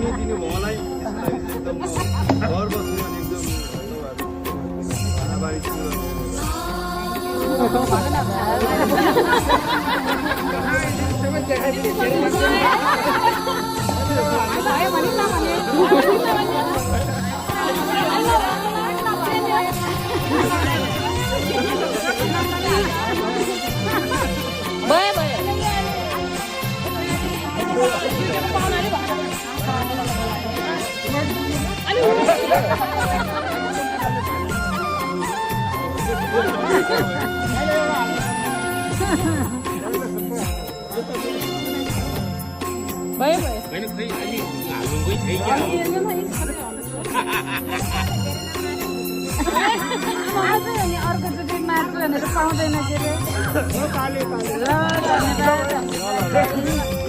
training दिनु मलाई एकदम घर बस्नु अनि एकदम आभारी छु अर्कोचोटि मार्छु भनेर पाउँदैन के अरे